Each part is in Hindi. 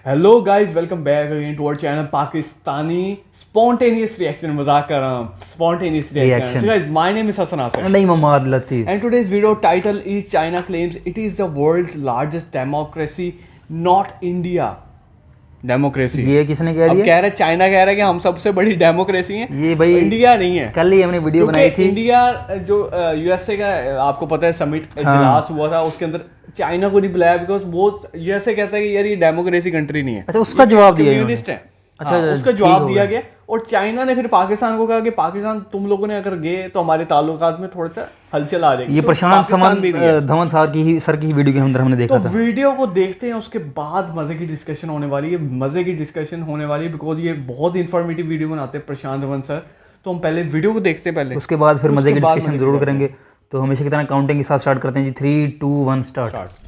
Hello guys, welcome back again to our channel Pakistani spontaneous reaction. मजाक कर रहा हूँ, spontaneous reaction. So guys, my name is Hasan Asif नहीं Mohammad Latif and today's video title is China claims it is the world's largest democracy, not India democracy. ये किसने कह अब दिया? कह रहा है, चाइना कह रहा है कि हम सबसे बड़ी डेमोक्रेसी हैं, ये भाई इंडिया नहीं है। कल ही हमने वीडियो क्योंकि बनाई थी। इंडिया जो यूएसए का आपको पता है समिट इजलास हुआ था, उसके अंदर चाइना को नहीं बुलाया बिकॉज वो यूएसए कहता है कि यार ये डेमोक्रेसी कंट्री नहीं है। अच्छा, उसका जवाब दिया कम्युनिस्ट है। अच्छा, हाँ, उसका जवाब दिया गया और चाइना ने फिर पाकिस्तान को कहा कि पाकिस्तान तुम लोगों ने अगर गए तो हमारे ताल्लुकात में थोड़ा सा हलचल आ जाएगी। ये तो प्रशांत पाकिस्तान भी नहीं है। धवन सर की वीडियो के अंदर हमने देखा तो था। वीडियो को देखते हैं, उसके बाद मजे की डिस्कशन होने वाली है। मजे की डिस्कशन होने वाली है बिकॉज ये बहुत इंफॉर्मेटिव वीडियो बनाते हैं प्रशांत धवन सर। तो हम पहले वीडियो को देखते हैं पहले, उसके बाद फिर मजे की डिस्कशन मजे जरूर करेंगे। तो हमेशा की तरह काउंटिंग के साथ स्टार्ट करते हैं जी। 3, 2, 1 स्टार्ट।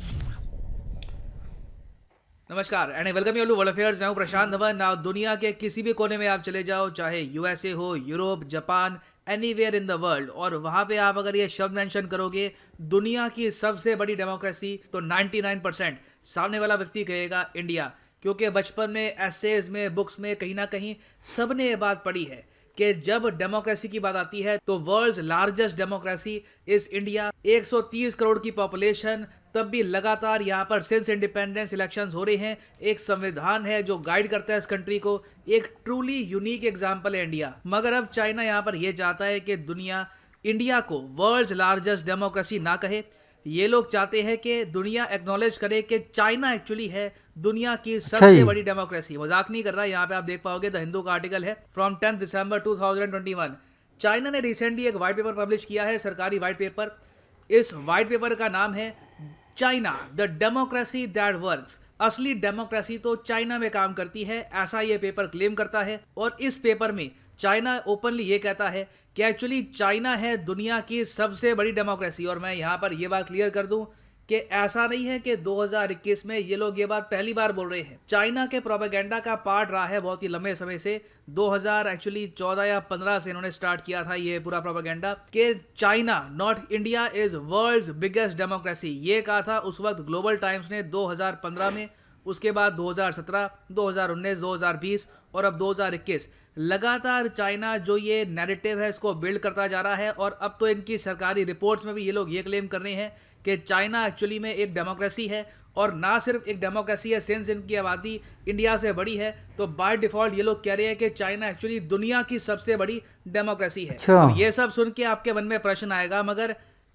नमस्कार and welcome you to world affairs. मैं हूं प्रशांत धवन। नाउ दुनिया के किसी भी कोने में आप चले जाओ, चाहे यूएसए हो, Europe, Japan, anywhere in the world, और वहां पे आप अगर ये शब्द मेंशन करोगे दुनिया की सबसे बड़ी डेमोक्रेसी, तो 99% सामने वाला व्यक्ति कहेगा इंडिया। क्योंकि बचपन में एसेज में, बुक्स में, कहीं ना कहीं सबने ये बात पढ़ी है कि जब डेमोक्रेसी की बात आती है तो world's largest democracy is India. 130 crore की पॉपुलेशन, तब भी लगातार यहाँ पर सिंस इंडिपेंडेंस इलेक्शंस हो रहे हैं। एक संविधान है जो गाइड करता है इस कंट्री को। एक ट्रूली यूनिक एग्जांपल है इंडिया। मगर अब चाइना यहाँ पर यह चाहता है कि दुनिया इंडिया को वर्ल्ड्स लार्जेस्ट डेमोक्रेसी ना कहे। ये लोग चाहते हैं कि दुनिया एक्नॉलेज करे कि चाइना एक्चुअली है दुनिया की सबसे बड़ी डेमोक्रेसी। मजाक नहीं कर रहा। यहाँ पे आप देख पाओगे द हिंदू का आर्टिकल है फ्रॉम 10 दिसंबर 2021। चाइना ने रिसेंटली एक व्हाइट पेपर पब्लिश किया है, सरकारी व्हाइट पेपर। इस व्हाइट पेपर का नाम है China the democracy that works. असली डेमोक्रेसी तो चाइना में काम करती है, ऐसा ये पेपर क्लेम करता है। और इस पेपर में चाइना ओपनली ये कहता है कि एक्चुअली चाइना है दुनिया की सबसे बड़ी डेमोक्रेसी। और मैं यहाँ पर ये बात क्लियर कर दूं कि ऐसा नहीं है कि 2021 में ये लोग ये बात पहली बार बोल रहे हैं। चाइना के प्रोपेगेंडा का पार्ट रहा है बहुत ही लंबे समय से। 2014 या 15 से इन्होंने स्टार्ट किया था ये पूरा प्रोपेगेंडा कि China not India is world's biggest democracy. ये कहा था उस वक्त ग्लोबल टाइम्स ने 2015 में। उसके बाद 2017, 2019, 2020 और अब 2021 लगातार चाइना जो ये नैरेटिव है इसको बिल्ड करता जा रहा है। और अब तो इनकी सरकारी रिपोर्ट्स में भी ये लोग ये क्लेम कर रहे हैं कि चाइना एक्चुअली में एक डेमोक्रेसी है। और ना सिर्फ एक डेमोक्रेसी है, सिंस इनकी आबादी इंडिया से बड़ी है तो बाय डिफॉल्ट ये लोग कह रहे हैं कि चाइना एक्चुअली दुनिया की सबसे बड़ी डेमोक्रेसी है। तो ये सब सुन के आपके मन में प्रश्न आएगा, मगर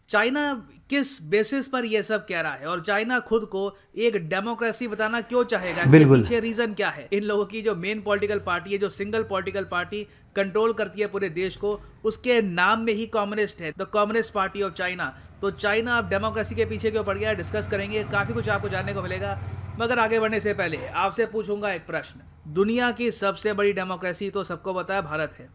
चाइना किस बेसिस पर ये सब कह रहा है और चाइना खुद को एक डेमोक्रेसी बताना क्यों चाहेगा? इसके पीछे रीजन क्या है? इन लोगों की जो मेन पॉलिटिकल पार्टी है, जो सिंगल पॉलिटिकल पार्टी कंट्रोल करती है पूरे देश को, उसके नाम में ही कम्युनिस्ट है, the communist party of China. तो चाइना अब डेमोक्रेसी के पीछे क्यों पड़ गया है, डिस्कस करेंगे। काफी कुछ आपको जानने को मिलेगा। मगर आगे बढ़ने से पहले आपसे पूछूंगा एक प्रश्न। दुनिया की सबसे बड़ी डेमोक्रेसी तो सबको पता है भारत है,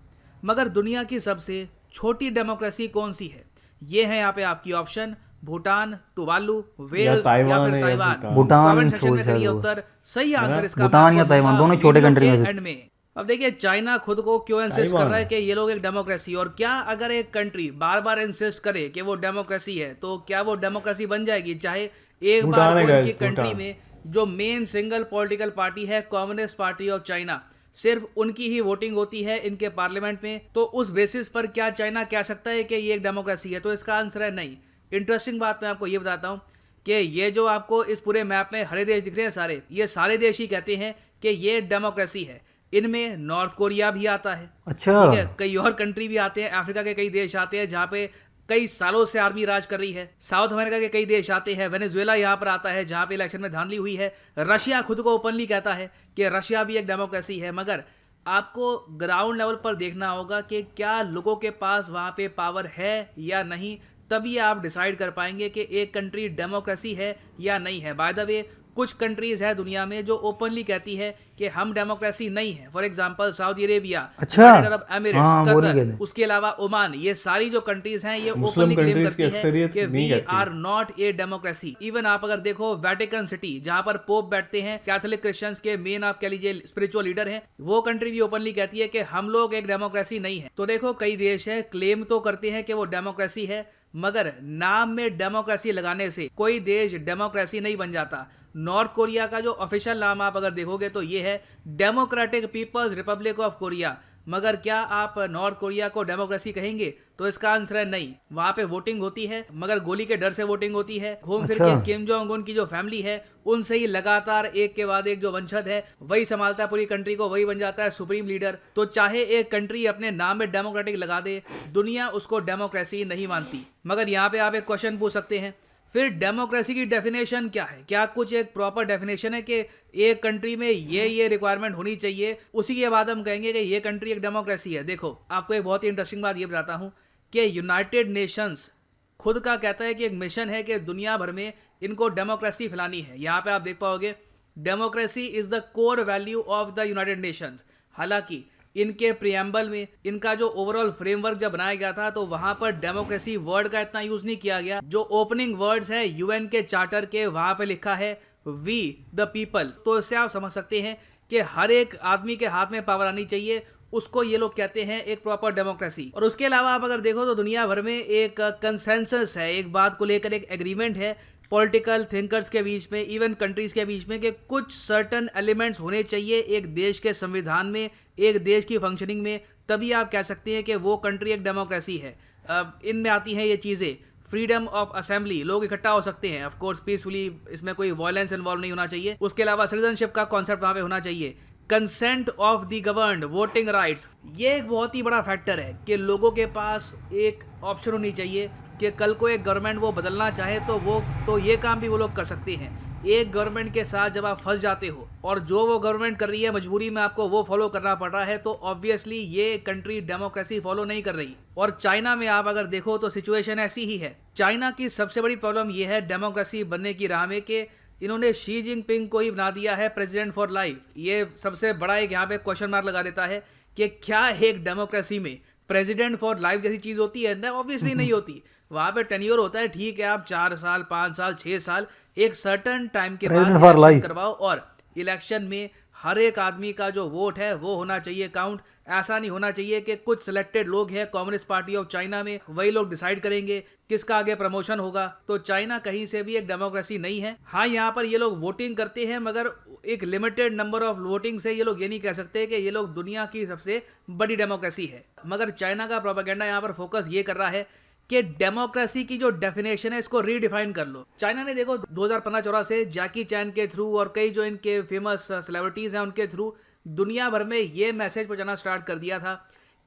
मगर दुनिया की सबसे छोटी डेमोक्रेसी कौन सी है? ये है यहाँ पे आपकी ऑप्शन: भूटान, तुवालू, वेल्स या फिर ताइवान। भूटान कमेंट सेक्शन में करिए उत्तर। सही आंसर इसका भूटान या ताइवान, दोनों छोटे कंट्री में। अब देखिए चाइना खुद को क्यों इंसिस्ट कर रहा है कि ये लोग एक डेमोक्रेसी, और क्या अगर एक कंट्री बार बार इंसिस्ट करे कि वो डेमोक्रेसी है तो क्या वो डेमोक्रेसी बन जाएगी? चाहे एक बार उनकी कंट्री में जो मेन सिंगल पॉलिटिकल पार्टी है कम्युनिस्ट पार्टी ऑफ चाइना, सिर्फ उनकी ही वोटिंग होती है इनके पार्लियामेंट में, तो उस बेसिस पर क्या चाइना कह सकता है कि ये एक डेमोक्रेसी है? तो इसका आंसर है नहीं। इंटरेस्टिंग बात मैं आपको ये बताता हूँ कि ये जो आपको इस पूरे मैप में हरे देश दिख रहे हैं सारे, ये सारे देश ही कहते हैं कि ये डेमोक्रेसी है। इनमें नॉर्थ कोरिया भी आता है, अच्छा, ठीक है, कई और कंट्री भी आते हैं, अफ्रीका के कई देश आते हैं जहाँ पे कई सालों से आर्मी राज कर रही है, साउथ अमेरिका के कई देश आते हैं, वेनेजुएला यहाँ पर आता है जहाँ पे इलेक्शन में धांधली हुई है, रशिया खुद को ओपनली कहता है कि रशिया भी एक डेमोक्रेसी है। मगर आपको ग्राउंड लेवल पर देखना होगा कि क्या लोगों के पास वहाँ पे पावर है या नहीं, तभी आप डिसाइड कर पाएंगे कि एक कंट्री डेमोक्रेसी है या नहीं है। बाय द वे कुछ कंट्रीज है दुनिया में जो ओपनली कहती है कि हम डेमोक्रेसी नहीं है। For example Saudi Arabia, United Arab Emirates, Qatar, उसके अलावा ओमान, ये सारी जो कंट्रीज हैं ये ओपनली क्लेम करती है कि we are not a democracy. Even आप अगर देखो वेटिकन सिटी जहां पर पोप बैठते हैं, कैथोलिक क्रिश्चियंस के मेन आप कह लीजिए स्पिरिचुअल लीडर हैं, वो कंट्री भी ओपनली कहती है कि हम लोग एक डेमोक्रेसी नहीं है। तो देखो कई देश है क्लेम तो करते हैं कि वो डेमोक्रेसी है, मगर नाम में डेमोक्रेसी लगाने से कोई देश डेमोक्रेसी नहीं बन जाता। नॉर्थ कोरिया का जो ऑफिशियल नाम आप अगर देखोगे तो ये है democratic people's republic of Korea. मगर क्या आप नॉर्थ कोरिया को डेमोक्रेसी कहेंगे? तो इसका आंसर है नहीं। वहां पे वोटिंग होती है मगर गोली के डर से वोटिंग होती है। घूम फिर के किम जोंग उन की जो फैमिली है उनसे ही लगातार एक के बाद एक जो वंशज है वही संभालता है पूरी कंट्री को, वही बन जाता है सुप्रीम लीडर। तो चाहे एक कंट्री अपने नाम में डेमोक्रेटिक लगा दे, दुनिया उसको डेमोक्रेसी नहीं मानती। मगर यहाँ पे आप एक क्वेश्चन पूछ सकते हैं, फिर डेमोक्रेसी की डेफिनेशन क्या है? क्या कुछ एक प्रॉपर डेफिनेशन है कि एक कंट्री में ये रिक्वायरमेंट होनी चाहिए, उसी के बाद हम कहेंगे कि ये कंट्री एक डेमोक्रेसी है? देखो, आपको एक बहुत ही इंटरेस्टिंग बात ये बताता हूँ कि यूनाइटेड नेशंस खुद का कहता है कि एक मिशन है कि दुनिया भर में इनको डेमोक्रेसी फैलानी है। यहाँ पे आप देख पाओगे democracy is the core value of the United Nations. हालांकि इनके प्रियम्बल में इनका जो ओवरऑल फ्रेमवर्क जब बनाया गया था तो वहां पर डेमोक्रेसी वर्ड का इतना यूज नहीं किया गया। जो ओपनिंग वर्ड्स है यूएन के चार्टर के, वहां पे लिखा है वी द पीपल। तो इससे आप समझ सकते हैं कि हर एक आदमी के हाथ में पावर आनी चाहिए, उसको ये लोग कहते हैं एक प्रॉपर डेमोक्रेसी। और उसके अलावा आप अगर देखो तो दुनिया भर में एक कंसेंसस है, एक बात को लेकर एक एग्रीमेंट है पॉलिटिकल थिंकर्स के बीच में, इवन कंट्रीज के बीच में, कि कुछ सर्टन एलिमेंट्स होने चाहिए एक देश के संविधान में, एक देश की फंक्शनिंग में, तभी आप कह सकते हैं कि वो कंट्री एक डेमोक्रेसी है। इनमें आती हैं ये चीज़ें, फ्रीडम ऑफ असेंबली, लोग इकट्ठा हो सकते हैं ऑफ कोर्स पीसफुली, इसमें कोई वायलेंस इन्वॉल्व नहीं होना चाहिए। उसके अलावा सिटीजनशिप का कॉन्सेप्ट वहाँ पे होना चाहिए। Consent of the governed, voting rights, ये एक बहुत ही बड़ा फैक्टर है कि लोगों के पास एक ऑप्शन होनी चाहिए कि कल को एक गवर्नमेंट वो बदलना चाहे तो ये काम भी वो लोग कर सकते हैं। एक गवर्नमेंट के साथ जब आप फंस जाते हो और जो वो गवर्नमेंट कर रही है मजबूरी में आपको वो फॉलो करना पड़ रहा है, तो ऑब्वियसली ये कंट्री डेमोक्रेसी फॉलो नहीं कर रही। और चाइना में आप अगर देखो तो सिचुएशन ऐसी ही है। चाइना की सबसे बड़ी प्रॉब्लम ये है डेमोक्रेसी बनने की राह में कि इन्होंने शी जिनपिंग को ही बना दिया है प्रेसिडेंट फॉर लाइफ। ये सबसे बड़ा एक यहाँ पे क्वेश्चन मार्क लगा देता है कि क्या एक डेमोक्रेसी में प्रेसिडेंट फॉर लाइफ जैसी चीज होती है? ना, ऑब्वियसली नहीं होती। वहां पे टेन्योर होता है, ठीक है, आप 4 साल 5 साल 6 साल एक सर्टन टाइम के बाद इलेक्शन करवाओ, और इलेक्शन में हर एक आदमी का जो वोट है वो होना चाहिए काउंट। ऐसा नहीं होना चाहिए कि कुछ सिलेक्टेड लोग हैं कम्युनिस्ट पार्टी ऑफ चाइना में, वही लोग डिसाइड करेंगे किसका आगे प्रमोशन होगा। तो चाइना कहीं से भी एक डेमोक्रेसी नहीं है। हाँ, यहाँ पर ये लोग वोटिंग करते हैं मगर एक लिमिटेड नंबर ऑफ वोटिंग से ये लोग ये नहीं कह सकते कि ये लोग दुनिया की सबसे बड़ी डेमोक्रेसी है। मगर चाइना का प्रोपेगेंडा यहाँ पर फोकस ये कर रहा है कि डेमोक्रेसी की जो डेफिनेशन है इसको रीडिफाइन कर लो। चाइना ने देखो 2015-14 से जैकी चैन के थ्रू और कई जो इनके फेमस सेलिब्रिटीज हैं उनके थ्रू दुनिया भर में ये मैसेज पहुंचाना स्टार्ट कर दिया था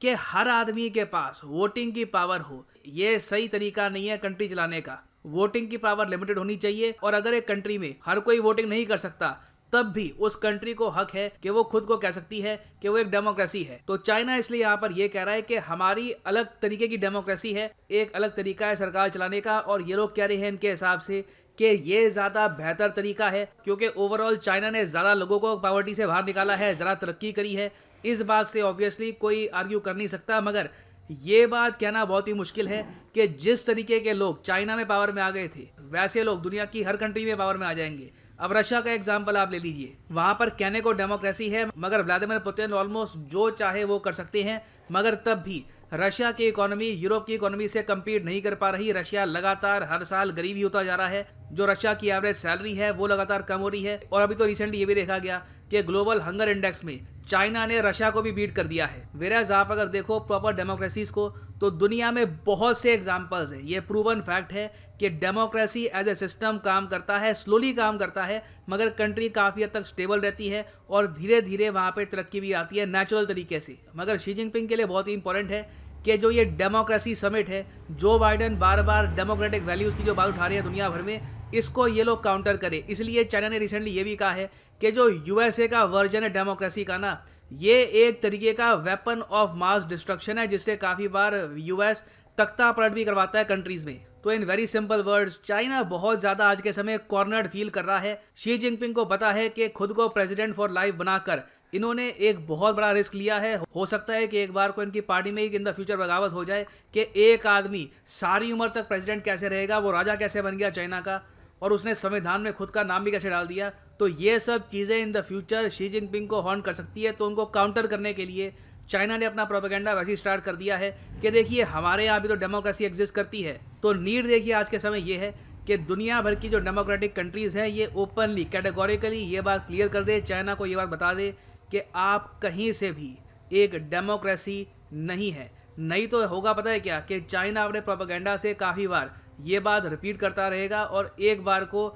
कि हर आदमी के पास वोटिंग की पावर हो। ये सही तरीका नहीं है कंट्री चलाने का। वोटिंग की पावर लिमिटेड होनी चाहिए, और अगर एक कंट्री में हर कोई वोटिंग नहीं कर सकता तब भी उस कंट्री को हक है कि वो खुद को कह सकती है कि वो एक डेमोक्रेसी है। तो चाइना इसलिए यहाँ पर ये कह रहा है कि हमारी अलग तरीके की डेमोक्रेसी है, एक अलग तरीका है सरकार चलाने का, और ये लोग कह रहे हैं इनके हिसाब से कि ये ज़्यादा बेहतर तरीका है क्योंकि ओवरऑल चाइना ने ज़्यादा लोगों को पॉवर्टी से बाहर निकाला है, ज़्यादा तरक्की करी है। इस बात से ऑब्वियसली कोई आर्ग्यू कर नहीं सकता, मगर ये बात कहना बहुत ही मुश्किल है कि जिस तरीके के लोग चाइना में पावर में आ गए थे वैसे लोग दुनिया की हर कंट्री में पावर में आ जाएंगे। अब रशिया का एग्जाम्पल आप ले लीजिए, वहां पर कहने को डेमोक्रेसी है मगर व्लादिमीर पुतिन ऑलमोस्ट जो चाहे वो कर सकते हैं, मगर तब भी रशिया की इकोनॉमी यूरोप की इकोनॉमी से कम्पीट नहीं कर पा रही। रशिया लगातार हर साल गरीबी होता जा रहा है, जो रशिया की एवरेज सैलरी है वो लगातार कम हो रही है। और अभी तो रिसेंटली ये भी देखा गया कि ग्लोबल हंगर इंडेक्स में चाइना ने रशिया को भी बीट कर दिया है। वेराज आप अगर देखो प्रॉपर डेमोक्रेसीज को तो दुनिया में बहुत से एग्जांपल्स हैं। ये प्रूवन फैक्ट है कि डेमोक्रेसी एज ए सिस्टम काम करता है, स्लोली काम करता है, मगर कंट्री काफ़ी हद तक स्टेबल रहती है और धीरे धीरे वहाँ पे तरक्की भी आती है नेचुरल तरीके से। मगर शी जिनपिंग के लिए बहुत ही इंपॉर्टेंट है कि जो ये डेमोक्रेसी समिट है, जो बाइडेन बार बार डेमोक्रेटिक वैल्यूज़ की जो बात उठा रहे हैं दुनिया भर में, इसको ये लोग काउंटर करें। इसलिए चाइना ने रिसेंटली ये भी कहा है कि जो यूएसए का वर्जन है डेमोक्रेसी का ना, ये एक तरीके का वेपन ऑफ मास डिस्ट्रक्शन है, जिससे काफ़ी बार यूएस तख्ता पलट भी करवाता है कंट्रीज में। तो in very simple words, China बहुत ज़्यादा आज के समय कॉर्नर्ड फील कर रहा है। शी जिनपिंग को पता है कि खुद को प्रेसिडेंट फॉर लाइफ बनाकर इन्होंने एक बहुत बड़ा रिस्क लिया है। हो सकता है कि एक बार को इनकी पार्टी में ही इन द फ्यूचर बगावत हो जाए कि एक आदमी सारी उम्र तक प्रेसिडेंट कैसे रहेगा, वो राजा कैसे बन गया चाइना का, और उसने संविधान में खुद का नाम भी कैसे डाल दिया। तो ये सब चीज़ें in the future Xi Jinping को हॉन्ट कर सकती है। तो उनको काउंटर करने के लिए चाइना ने अपना प्रोपेगेंडा वैसे ही स्टार्ट कर दिया है कि देखिए हमारे यहाँ भी तो डेमोक्रेसी एग्जिस्ट करती है। तो नीड देखिए आज के समय ये है कि दुनिया भर की जो डेमोक्रेटिक कंट्रीज़ हैं ये ओपनली कैटेगोरिकली ये बात क्लियर कर दे, चाइना को ये बात बता दे कि आप कहीं से भी एक डेमोक्रेसी नहीं है। नहीं तो होगा पता है क्या कि चाइना अपने प्रोपेगेंडा से काफ़ी बार ये बात रिपीट करता रहेगा और एक बार को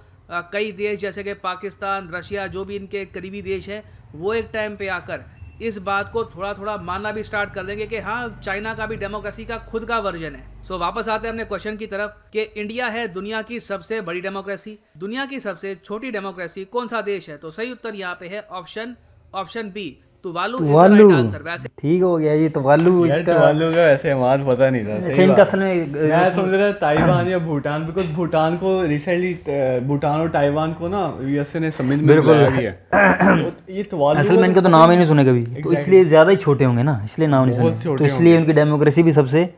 कई देश जैसे कि पाकिस्तान, रशिया, जो भी इनके करीबी देश हैं, वो एक टाइम पे आकर इस बात को थोड़ा थोड़ा मानना भी स्टार्ट कर देंगे कि हाँ, चाइना का भी डेमोक्रेसी का खुद का वर्जन है। सो वापस आते हैं अपने क्वेश्चन की तरफ कि इंडिया है दुनिया की सबसे बड़ी डेमोक्रेसी, दुनिया की सबसे छोटी डेमोक्रेसी कौन सा देश है? तो सही उत्तर यहाँ पे है option B, Tuvalu is the right answer। वैसे ठीक हो गया जी, तुवालू यार इसका तुवालू का वैसे हमारा पता नहीं था। सही इनका बात। असल में मैं समझ रहा ताइवान या भूटान, बिकॉज भूटान को रिसेंटली भूटान और ताइवान को ना यूएसए ने समिट में बुलाया भी है। तो ये तुवालू असल में इनका तो नाम ही नहीं सुने कभी, तो इसलिए ज़्यादा ही छोटे होंगे ना, इसलिए नाम नहीं सुने, तो इसलिए उनकी डेमोक्रेसी भी सबसे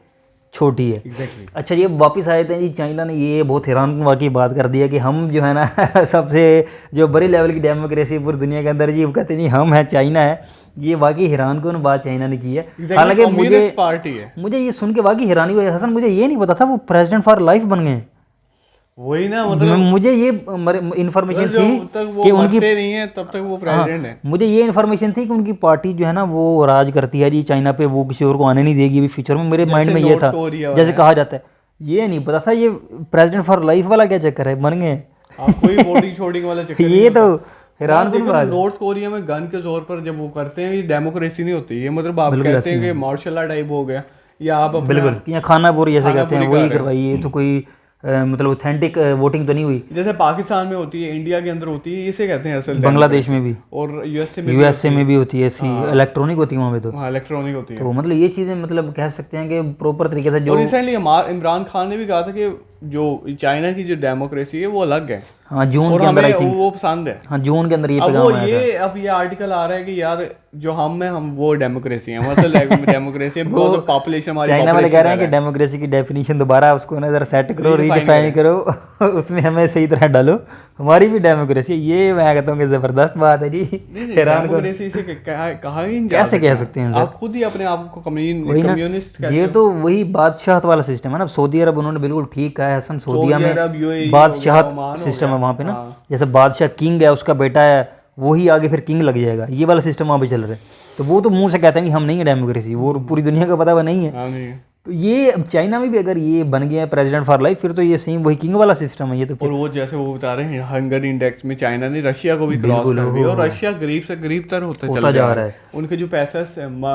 छोटी है। एग्जैक्टली। अच्छा, ये वापस आए थे जी, चाइना ने ये बहुत हैरान वाकई बात कर दिया कि हम जो है ना सबसे जो बड़े लेवल की डेमोक्रेसी पूरी दुनिया के अंदर जी, वो कहते नहीं हम है, चाइना है। ये वाकई हैरान कौन बात चाइना ने की है। हालांकि मुझे पार्टी है, मुझे ये सुन के वाकई हैरानी हुई हसन, मुझे ये नहीं पता था वो प्रेसिडेंट फॉर लाइफ बन गए। वही ना, मतलब मुझे ये इन्फॉर्मेशन थी कि उनकी नहीं है तब तक वो प्रेसिडेंट है। मुझे ये इन्फॉर्मेशन थी कि उनकी पार्टी जो है ना वो राज करती है जी चाइना पे, वो किसी और को आने नहीं देगी अभी फ्यूचर में। मेरे माइंड में ये था, जैसे कहा जाता है, ये नहीं पता था ये प्रेसिडेंट फॉर लाइफ वाला क्या चक्कर है, बन गए। कोई वोटिंग शोटिंग वाला चक्कर ये तो हैरान कौन बात। नॉर्थ कोरिया में गन के जोर पर जब वो करते हैं, ये डेमोक्रेसी नहीं होती, ये मतलब आप कहते हैं कि मार्शल लॉ टाइप हो गया, या आप बिल्कुल या खानापुर जैसे कहते हैं वही करवाइए, तो कोई मतलब ऑथेंटिक वोटिंग तो नहीं हुई। जैसे पाकिस्तान में होती है, इंडिया के अंदर होती है, इसे कहते हैं असल। बांग्लादेश में भी और यूएसए में भी होती है ऐसी, इलेक्ट्रॉनिक होती है वहाँ पे, तो हाँ इलेक्ट्रॉनिक होती है। तो मतलब ये चीज़ें मतलब कह सकते हैं कि प्रॉपर तरीके से जो रिसेंटली इमरान खान ने भी कहा था कि जो चाइना की जो डेमोक्रेसी है वो अलग है। हाँ, जून के अंदर आई थिंक वो पसंद है। हाँ, जून के अंदर ये अब पैगाम वो आया था। अब ये आर्टिकल आ रहा है कि यार जो हम वो डेमोक्रेसी है, मतलब डेमोक्रेसी है, बिकॉज़ ऑफ पॉपुलेशन हमारी। चाइना वाले कह रहे हैं कि डेमोक्रेसी की डेफिनेशन दोबारा उसको ना जरा सेट करो, रीडिफाइन करो, उसमें हमें सही तरह डालो, हमारी भी डेमोक्रेसी। ये मैं कहता हूँ कि जबरदस्त बात है जी। हैरान को कहा ही नहीं, कैसे कह सकते हैं आप खुद ही अपने आप को कम्युनिस्ट कहते हो। ये तो वही बादशाहत वाला सिस्टम है ना। सऊदी अरब उन्होंने बिल्कुल ठीक कहा है हसन, सऊदीया में UAE बादशाहत सिस्टम है वहाँ पे ना, जैसे बादशाह किंग है, उसका बेटा है वही आगे फिर किंग लग जाएगा, ये वाला सिस्टम वहाँ पे चल रहा है। तो वो तो मुंह से कहते हैं कि हम नहीं है डेमोक्रेसी, वो पूरी दुनिया का पता हुआ नहीं है। तो ये अब चाइना में भी अगर ये बन गया है प्रेसिडेंट फॉर लाइफ, फिर तो ये सेम वही किंग वाला सिस्टम है ये तो। और वो जैसे वो बता रहे हैं हंगर इंडेक्स में चाइना ने रशिया को भी क्रॉस कर दिया, और रशिया गरीब से गरीब तर होता चला जा रहा है। उनके जो पैसा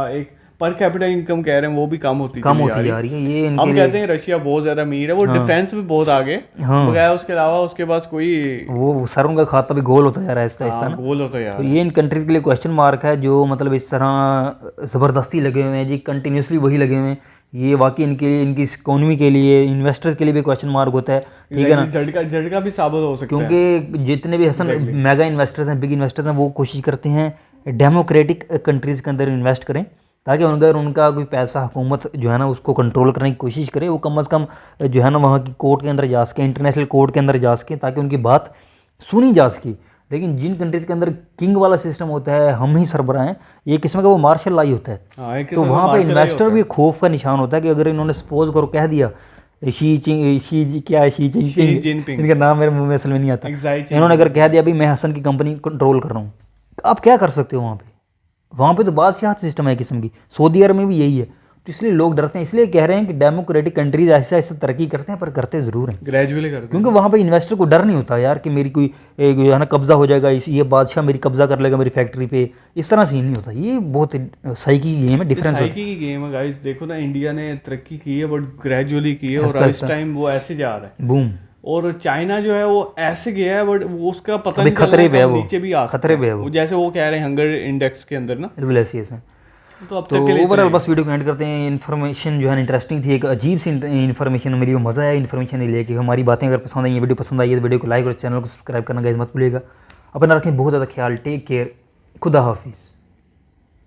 एक पर कैपिटा इनकम कह रहे हैं वो भी कम होती जा रही है। ये हम कहते हैं रशिया बहुत ज्यादा अमीर है, वो डिफेंस में बहुत आगे बगैर उसके अलावा उसके पास कोई वो सर उनका खाता भी गोल होता जा रहा है इस तरह, गोल होता जा रहा है। तो ये इन कंट्रीज के लिए क्वेश्चन मार्क है, जो मतलब इस तरह जबरदस्ती लगे हुए हैं जी, कंटिन्यूसली वही लगे हुए हैं। ये वाकई इनके लिए, इनकी इकोनॉमी के लिए, इन्वेस्टर्स के लिए भी क्वेश्चन मार्क होता है, ठीक है ना। झटका भी साबित हो सकता है, क्योंकि जितने भी हसन मेगा इन्वेस्टर्स हैं, बिग इन्वेस्टर्स हैं, वो कोशिश करते हैं डेमोक्रेटिक कंट्रीज़ के अंदर इन्वेस्ट करें, ताकि अगर उनका कोई पैसा हुकूमत जो है ना उसको कंट्रोल करने की कोशिश करे, वो कम अज़ कम जो है ना वहाँ की कोर्ट के अंदर जा सके, इंटरनेशनल कोर्ट के अंदर जा सके, ताकि उनकी बात सुनी जा सके। लेकिन जिन कंट्रीज़ के अंदर किंग वाला सिस्टम होता है, हम ही सरबराह हैं, ये किस्म का वो मार्शल लॉ होता है, तो वहाँ पे इन्वेस्टर भी खौफ का निशान होता है कि अगर इन्होंने सपोज करो कह दिया शी जिनपिंग, इनका नाम मेरे मुंह में असल में नहीं आता, इन्होंने अगर कह दिया भाई मैं हसन की कंपनी कंट्रोल कर रहा हूँ, आप क्या कर सकते हो वहाँ पे तो बादशाह सिस्टम है किस्म की। सऊदी अरब में भी यही है, तो इसलिए लोग डरते हैं, इसलिए कह रहे हैं कि डेमोक्रेटिक कंट्रीज ऐसा ऐसा तरक्की करते हैं, पर करते ज़रूर हैं, ग्रेजुअली करते हैं, क्योंकि वहाँ पे इन्वेस्टर को डर नहीं होता यार कि मेरी कोई है ना कब्जा हो जाएगा, ये बादशाह मेरी कब्जा कर लेगा मेरी फैक्ट्री पे, इस तरह सीन नहीं होता। ये बहुत सही की गेम है, डिफरेंस की गेम है गाइस। देखो ना, इंडिया ने तरक्की की है बट ग्रेजुअली की है, और इस टाइम वो ऐसे जा रहा है बूम। और चाइना जो है वो ऐसे गया है बट वो उसका पता नहीं खतरे पे है, वो नीचे भी आ खतरे पे है वो, जैसे वो कह रहे हैं हंगर इंडेक्स के अंदर ना, बिल्कुल ऐसी है। तो अब तक के लिए ओवरऑल बस वीडियो को एंड करते हैं। इन्फॉर्मेशन जो है इंटरेस्टिंग थी, एक अजीब सी इन्फॉर्मेशन मिली, मज़ा आया इन्फॉर्मेशन लेके। हमारी बातें अगर पसंद आई, वीडियो पसंद आई है तो वीडियो को लाइक और चैनल को सब्सक्राइब करना गाइस मत भूलिएगा। अपना रखें बहुत ज़्यादा ख्याल, टेक केयर, खुदा हाफिज़।